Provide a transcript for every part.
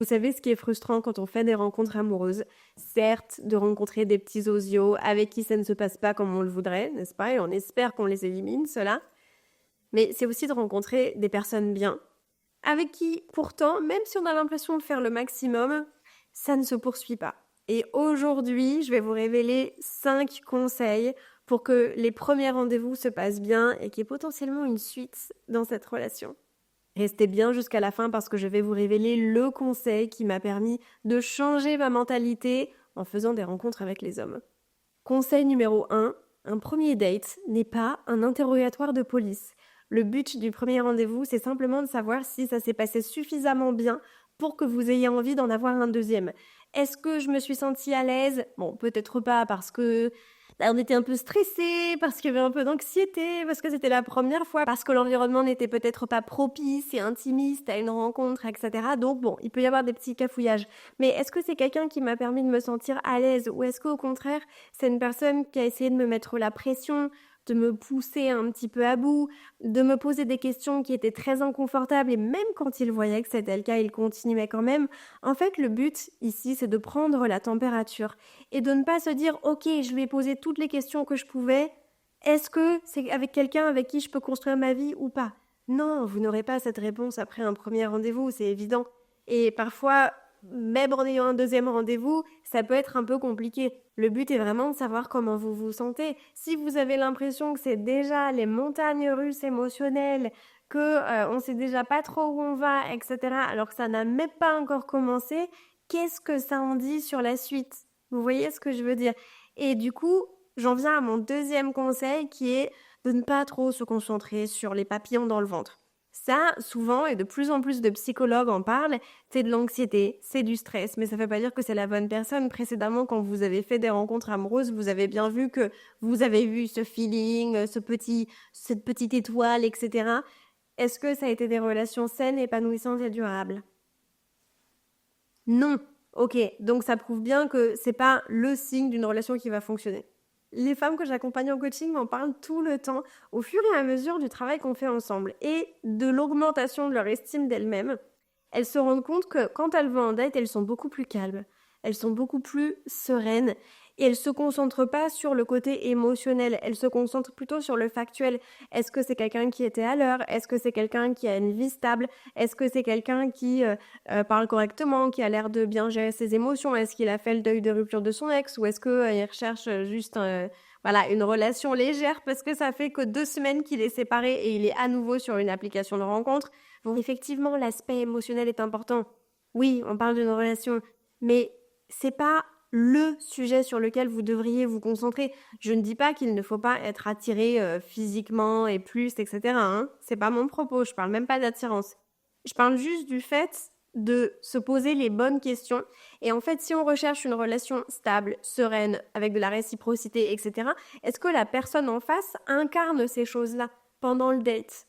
Vous savez ce qui est frustrant quand on fait des rencontres amoureuses? Certes, de rencontrer des petits osios avec qui ça ne se passe pas comme on le voudrait, n'est-ce pas? Et on espère qu'on les élimine, ceux-là. Mais c'est aussi de rencontrer des personnes bien, avec qui, pourtant, même si on a l'impression de faire le maximum, ça ne se poursuit pas. Et aujourd'hui, je vais vous révéler 5 conseils pour que les premiers rendez-vous se passent bien et qu'il y ait potentiellement une suite dans cette relation. Restez bien jusqu'à la fin parce que je vais vous révéler le conseil qui m'a permis de changer ma mentalité en faisant des rencontres avec les hommes. Conseil numéro 1, un premier date n'est pas un interrogatoire de police. Le but du premier rendez-vous, c'est simplement de savoir si ça s'est passé suffisamment bien pour que vous ayez envie d'en avoir un deuxième. Est-ce que je me suis sentie à l'aise? Bon, peut-être pas parce que on était un peu stressés, parce qu'il y avait un peu d'anxiété, parce que c'était la première fois, parce que l'environnement n'était peut-être pas propice et intimiste à une rencontre, etc. Donc bon, il peut y avoir des petits cafouillages. Mais est-ce que c'est quelqu'un qui m'a permis de me sentir à l'aise ou est-ce qu'au contraire, c'est une personne qui a essayé de me mettre la pression, de me pousser un petit peu à bout, de me poser des questions qui étaient très inconfortables et même quand il voyait que c'était le cas, il continuait quand même. En fait, le but ici, c'est de prendre la température et de ne pas se dire « Ok, je lui ai posé toutes les questions que je pouvais, est-ce que c'est avec quelqu'un avec qui je peux construire ma vie ou pas ?» Non, vous n'aurez pas cette réponse après un premier rendez-vous, c'est évident. Et parfois, même en ayant un deuxième rendez-vous, ça peut être un peu compliqué. Le but est vraiment de savoir comment vous vous sentez. Si vous avez l'impression que c'est déjà les montagnes russes émotionnelles, que on sait déjà pas trop où on va, etc., alors que ça n'a même pas encore commencé, qu'est-ce que ça en dit sur la suite? Vous voyez ce que je veux dire? Et du coup, j'en viens à mon deuxième conseil qui est de ne pas trop se concentrer sur les papillons dans le ventre. Ça, souvent, et de plus en plus de psychologues en parlent, c'est de l'anxiété, c'est du stress, mais ça ne veut pas dire que c'est la bonne personne. Précédemment, quand vous avez fait des rencontres amoureuses, vous avez bien vu que vous avez eu ce feeling, cette petite étoile, etc. Est-ce que ça a été des relations saines, épanouissantes et durables? Non. Ok, donc ça prouve bien que c'est pas le signe d'une relation qui va fonctionner. Les femmes que j'accompagne en coaching m'en parlent tout le temps, au fur et à mesure du travail qu'on fait ensemble et de l'augmentation de leur estime d'elles-mêmes. Elles se rendent compte que quand elles vont en date, elles sont beaucoup plus calmes, elles sont beaucoup plus sereines et elles se concentrent pas sur le côté émotionnel, elles se concentrent plutôt sur le factuel. Est-ce que c'est quelqu'un qui était à l'heure? Est-ce que c'est quelqu'un qui a une vie stable? Est-ce que c'est quelqu'un qui parle correctement, qui a l'air de bien gérer ses émotions? Est-ce qu'il a fait le deuil de rupture de son ex ou est-ce qu'il recherche juste voilà, une relation légère parce que ça fait que 2 semaines qu'il est séparé et il est à nouveau sur une application de rencontre? Bon, effectivement, l'aspect émotionnel est important. Oui, on parle d'une relation, mais c'est pas le sujet sur lequel vous devriez vous concentrer. Je ne dis pas qu'il ne faut pas être attiré physiquement et plus, etc. Hein. C'est pas mon propos, je parle même pas d'attirance. Je parle juste du fait de se poser les bonnes questions. Et en fait, si on recherche une relation stable, sereine, avec de la réciprocité, etc., est-ce que la personne en face incarne ces choses-là pendant le date?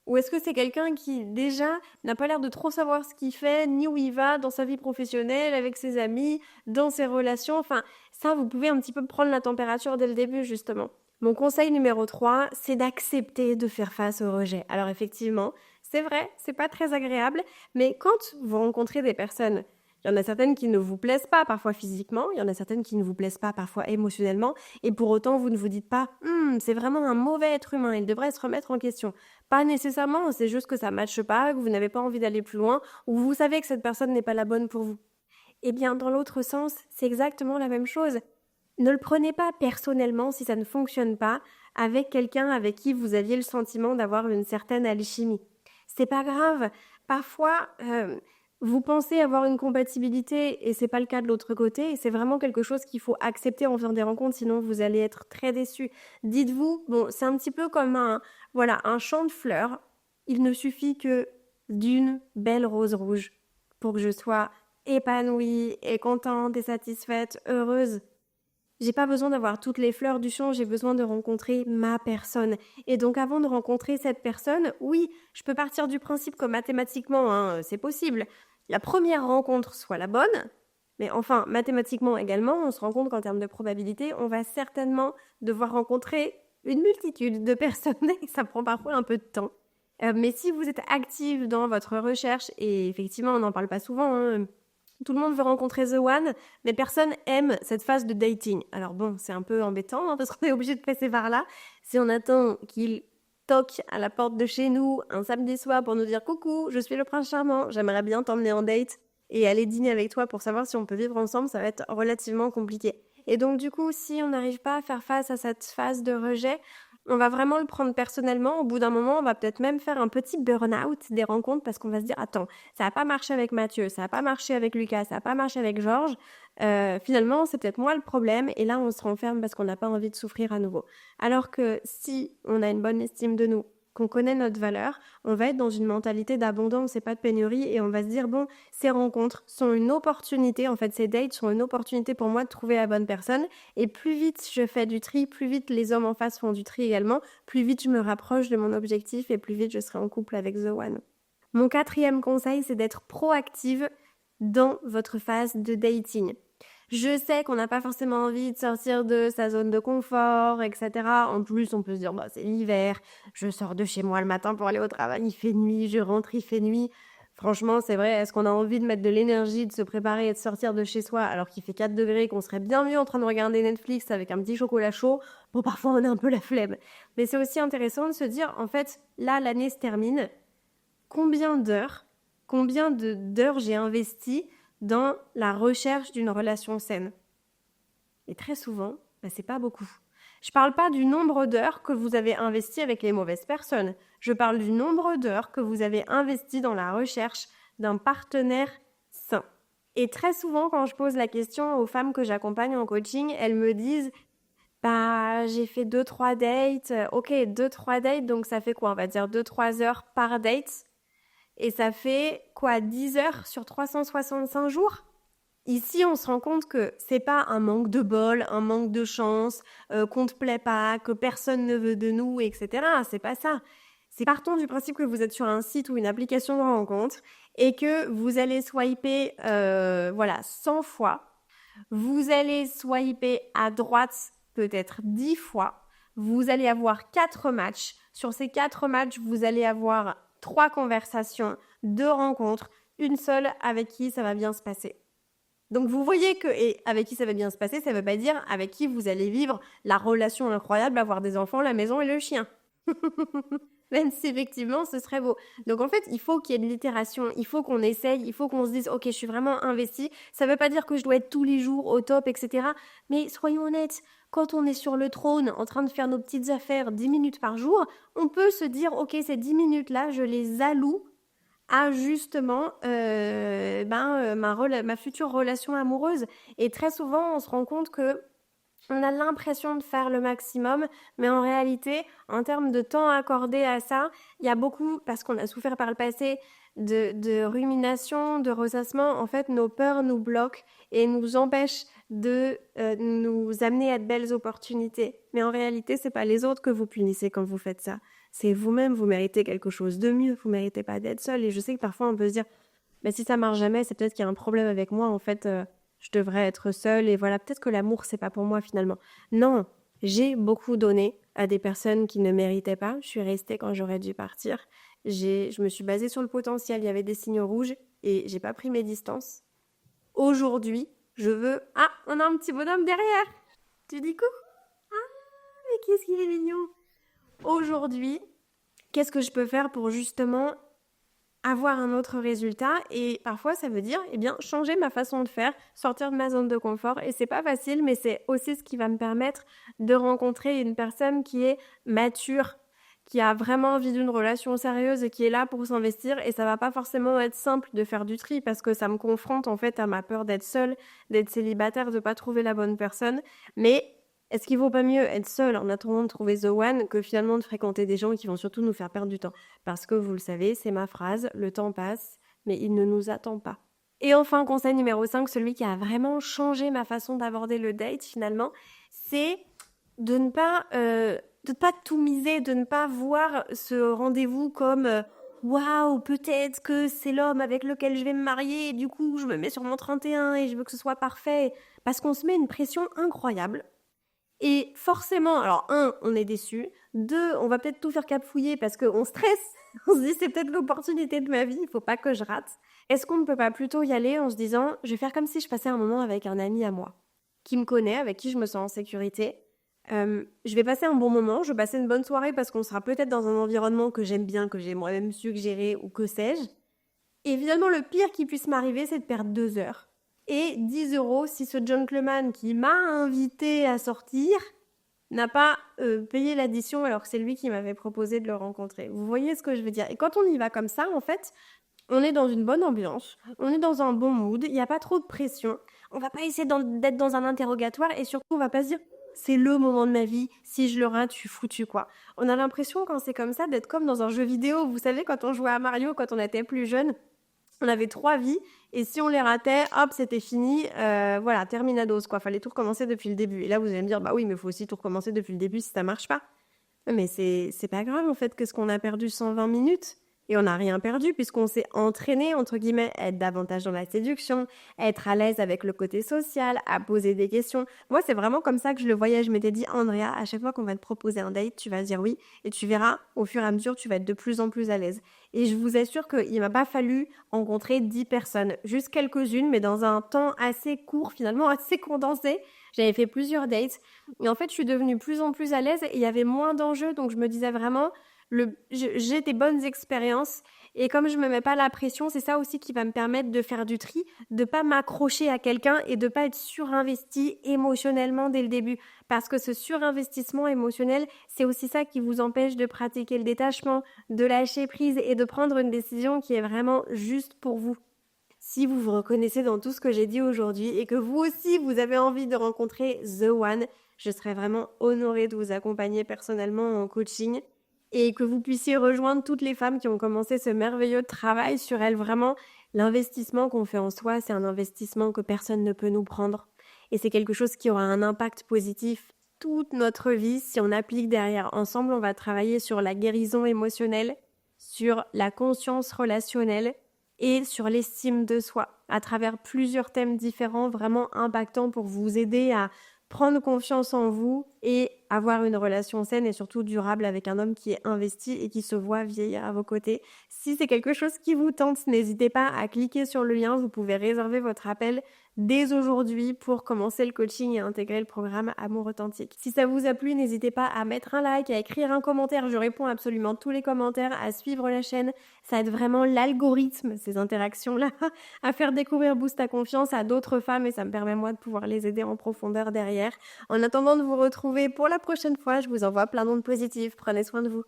Ou est-ce que c'est quelqu'un qui, déjà, n'a pas l'air de trop savoir ce qu'il fait, ni où il va dans sa vie professionnelle, avec ses amis, dans ses relations? Enfin, ça, vous pouvez un petit peu prendre la température dès le début, justement. Mon conseil numéro 3, c'est d'accepter de faire face au rejet. Alors effectivement, c'est vrai, c'est pas très agréable, mais quand vous rencontrez des personnes, il y en a certaines qui ne vous plaisent pas parfois physiquement, il y en a certaines qui ne vous plaisent pas parfois émotionnellement, et pour autant vous ne vous dites pas c'est vraiment un mauvais être humain, il devrait se remettre en question. Pas nécessairement, c'est juste que ça ne matche pas, que vous n'avez pas envie d'aller plus loin, ou vous savez que cette personne n'est pas la bonne pour vous. Eh bien, dans l'autre sens, c'est exactement la même chose. Ne le prenez pas personnellement si ça ne fonctionne pas avec quelqu'un avec qui vous aviez le sentiment d'avoir une certaine alchimie. C'est pas grave. Parfois, vous pensez avoir une compatibilité et c'est pas le cas de l'autre côté. Et c'est vraiment quelque chose qu'il faut accepter en faisant des rencontres, sinon vous allez être très déçus. Dites-vous, bon, c'est un petit peu comme un champ de fleurs. Il ne suffit que d'une belle rose rouge pour que je sois épanouie et contente et satisfaite, heureuse. J'ai pas besoin d'avoir toutes les fleurs du champ, j'ai besoin de rencontrer ma personne. Et donc avant de rencontrer cette personne, oui, je peux partir du principe que mathématiquement, c'est possible. La première rencontre soit la bonne, mais enfin, mathématiquement également, on se rend compte qu'en termes de probabilité, on va certainement devoir rencontrer une multitude de personnes et ça prend parfois un peu de temps. Mais si vous êtes active dans votre recherche, et effectivement, on n'en parle pas souvent, hein, tout le monde veut rencontrer The One, mais personne aime cette phase de dating. Alors bon, c'est un peu embêtant, hein, parce qu'on est obligé de passer par là. Si on attend qu'il toque à la porte de chez nous un samedi soir pour nous dire « Coucou, je suis le prince charmant, j'aimerais bien t'emmener en date et aller dîner avec toi pour savoir si on peut vivre ensemble », ça va être relativement compliqué. Et donc du coup, si on n'arrive pas à faire face à cette phase de rejet, on va vraiment le prendre personnellement. Au bout d'un moment, on va peut-être même faire un petit burn-out des rencontres parce qu'on va se dire « Attends, ça n'a pas marché avec Mathieu, ça n'a pas marché avec Lucas, ça n'a pas marché avec Georges. Finalement, c'est peut-être moi le problème. » Et là, on se renferme parce qu'on n'a pas envie de souffrir à nouveau. Alors que si on a une bonne estime de nous, qu'on connaît notre valeur, on va être dans une mentalité d'abondance et pas de pénurie et on va se dire, bon, ces rencontres sont une opportunité, en fait, ces dates sont une opportunité pour moi de trouver la bonne personne et plus vite je fais du tri, plus vite les hommes en face font du tri également, plus vite je me rapproche de mon objectif et plus vite je serai en couple avec The One. Mon 4e conseil, c'est d'être proactive dans votre phase de dating. Je sais qu'on n'a pas forcément envie de sortir de sa zone de confort, etc. En plus, on peut se dire, bah, c'est l'hiver, je sors de chez moi le matin pour aller au travail, il fait nuit, je rentre, il fait nuit. Franchement, c'est vrai, est-ce qu'on a envie de mettre de l'énergie, de se préparer et de sortir de chez soi alors qu'il fait 4 degrés, qu'on serait bien mieux en train de regarder Netflix avec un petit chocolat chaud? Bon, parfois, on a un peu la flemme. Mais c'est aussi intéressant de se dire, en fait, là, l'année se termine. Combien d'heures j'ai investi dans la recherche d'une relation saine? Et très souvent, c'est pas beaucoup. Je parle pas du nombre d'heures que vous avez investi avec les mauvaises personnes. Je parle du nombre d'heures que vous avez investi dans la recherche d'un partenaire sain. Et très souvent, quand je pose la question aux femmes que j'accompagne en coaching, elles me disent bah, j'ai fait 2-3 dates. Ok, 2-3 dates, donc ça fait quoi? On va dire 2-3 heures par date. Et ça fait quoi, 10 heures sur 365 jours? Ici, on se rend compte que c'est pas un manque de bol, un manque de chance, qu'on te plaît pas, que personne ne veut de nous, etc. C'est pas ça. C'est partons du principe que vous êtes sur un site ou une application de rencontre et que vous allez swiper 100 fois. Vous allez swiper à droite peut-être 10 fois. Vous allez avoir 4 matchs. Sur ces 4 matchs, vous allez avoir 3 conversations, 2 rencontres, une seule avec qui ça va bien se passer. Donc vous voyez que, et avec qui ça va bien se passer, ça ne veut pas dire avec qui vous allez vivre la relation incroyable, avoir des enfants, la maison et le chien. Même si effectivement ce serait beau. Donc en fait, il faut qu'il y ait de l'itération, il faut qu'on essaye, il faut qu'on se dise ok, je suis vraiment investie. Ça ne veut pas dire que je dois être tous les jours au top, etc. Mais soyons honnêtes, quand on est sur le trône en train de faire nos petites affaires 10 minutes par jour, on peut se dire ok, ces 10 minutes-là, je les alloue à justement ma future relation amoureuse. Et très souvent, on se rend compte que on a l'impression de faire le maximum, mais en réalité, en termes de temps accordé à ça, il y a beaucoup, parce qu'on a souffert par le passé, de rumination, de ressassement. En fait, nos peurs nous bloquent et nous empêchent de nous amener à de belles opportunités. Mais en réalité, c'est pas les autres que vous punissez quand vous faites ça. C'est vous-même, vous méritez quelque chose de mieux. Vous méritez pas d'être seul. Et je sais que parfois, on peut se dire, mais si ça marche jamais, c'est peut-être qu'il y a un problème avec moi. En fait, je devrais être seule et voilà, peut-être que l'amour, c'est pas pour moi finalement. Non, j'ai beaucoup donné à des personnes qui ne méritaient pas. Je suis restée quand j'aurais dû partir. Je me suis basée sur le potentiel. Il y avait des signes rouges et j'ai pas pris mes distances. Aujourd'hui, je veux... Ah, on a un petit bonhomme derrière. Tu dis coucou? Ah, mais qu'est-ce qu'il est mignon. Aujourd'hui, qu'est-ce que je peux faire pour justement avoir un autre résultat? Et parfois ça veut dire changer ma façon de faire, sortir de ma zone de confort, et c'est pas facile, mais c'est aussi ce qui va me permettre de rencontrer une personne qui est mature, qui a vraiment envie d'une relation sérieuse et qui est là pour s'investir. Et ça va pas forcément être simple de faire du tri parce que ça me confronte en fait à ma peur d'être seule, d'être célibataire, de pas trouver la bonne personne. Mais est-ce qu'il vaut pas mieux être seul en attendant de trouver The One que finalement de fréquenter des gens qui vont surtout nous faire perdre du temps? Parce que vous le savez, c'est ma phrase, le temps passe, mais il ne nous attend pas. Et enfin, conseil numéro 5, celui qui a vraiment changé ma façon d'aborder le date finalement, c'est de ne pas tout miser, de ne pas voir ce rendez-vous comme waouh, peut-être que c'est l'homme avec lequel je vais me marier, et du coup je me mets sur mon 31 et je veux que ce soit parfait, parce qu'on se met une pression incroyable. Et forcément, alors on est déçu, 2, on va peut-être tout faire capfouiller parce qu'on stresse. On se dit, c'est peut-être l'opportunité de ma vie, il faut pas que je rate. Est-ce qu'on ne peut pas plutôt y aller en se disant, je vais faire comme si je passais un moment avec un ami à moi, qui me connaît, avec qui je me sens en sécurité. Je vais passer un bon moment, je vais passer une bonne soirée parce qu'on sera peut-être dans un environnement que j'aime bien, que j'ai moi-même suggéré ou que sais-je. Et finalement, le pire qui puisse m'arriver, c'est de perdre 2 heures. Et 10 euros si ce gentleman qui m'a invité à sortir n'a pas payé l'addition alors que c'est lui qui m'avait proposé de le rencontrer. Vous voyez ce que je veux dire? Et quand on y va comme ça, en fait, on est dans une bonne ambiance, on est dans un bon mood, il n'y a pas trop de pression, on va pas essayer d'être dans un interrogatoire et surtout on va pas se dire c'est le moment de ma vie, si je le rate, je suis foutu quoi. On a l'impression quand c'est comme ça d'être comme dans un jeu vidéo, vous savez quand on jouait à Mario quand on était plus jeune, on avait 3 vies et si on les ratait, hop, c'était fini, voilà, terminados quoi, fallait tout recommencer depuis le début. Et là vous allez me dire bah oui, mais il faut aussi tout recommencer depuis le début si ça marche pas. Mais c'est pas grave en fait, qu'est-ce qu'on a perdu 120 minutes? Et on n'a rien perdu puisqu'on s'est entraîné, entre guillemets, à être davantage dans la séduction, à être à l'aise avec le côté social, à poser des questions. Moi, c'est vraiment comme ça que je le voyais. Je m'étais dit, Andrea, à chaque fois qu'on va te proposer un date, tu vas dire oui et tu verras, au fur et à mesure, tu vas être de plus en plus à l'aise. Et je vous assure qu'il m'a pas fallu rencontrer 10 personnes, juste quelques-unes, mais dans un temps assez court, finalement assez condensé. J'avais fait plusieurs dates et en fait, je suis devenue plus en plus à l'aise et il y avait moins d'enjeux. Donc, je me disais vraiment, j'ai des bonnes expériences et comme je me mets pas la pression, c'est ça aussi qui va me permettre de faire du tri, de pas m'accrocher à quelqu'un et de pas être surinvesti émotionnellement dès le début. Parce que ce surinvestissement émotionnel, c'est aussi ça qui vous empêche de pratiquer le détachement, de lâcher prise et de prendre une décision qui est vraiment juste pour vous. Si vous vous reconnaissez dans tout ce que j'ai dit aujourd'hui et que vous aussi vous avez envie de rencontrer The One, je serais vraiment honorée de vous accompagner personnellement en coaching et que vous puissiez rejoindre toutes les femmes qui ont commencé ce merveilleux travail sur elles. Vraiment, l'investissement qu'on fait en soi, c'est un investissement que personne ne peut nous prendre. Et c'est quelque chose qui aura un impact positif toute notre vie. Si on applique derrière ensemble, on va travailler sur la guérison émotionnelle, sur la conscience relationnelle et sur l'estime de soi à travers plusieurs thèmes différents vraiment impactants pour vous aider à prendre confiance en vous et avoir une relation saine et surtout durable avec un homme qui est investi et qui se voit vieillir à vos côtés. Si c'est quelque chose qui vous tente, n'hésitez pas à cliquer sur le lien. Vous pouvez réserver votre appel dès aujourd'hui pour commencer le coaching et intégrer le programme Amour Authentique. Si ça vous a plu, n'hésitez pas à mettre un like, à écrire un commentaire. Je réponds absolument à tous les commentaires, à suivre la chaîne. Ça aide vraiment l'algorithme, ces interactions-là, à faire découvrir Boost ta confiance à d'autres femmes et ça me permet moi de pouvoir les aider en profondeur derrière. En attendant de vous retrouver pour la prochaine fois, je vous envoie plein d'ondes positives. Prenez soin de vous.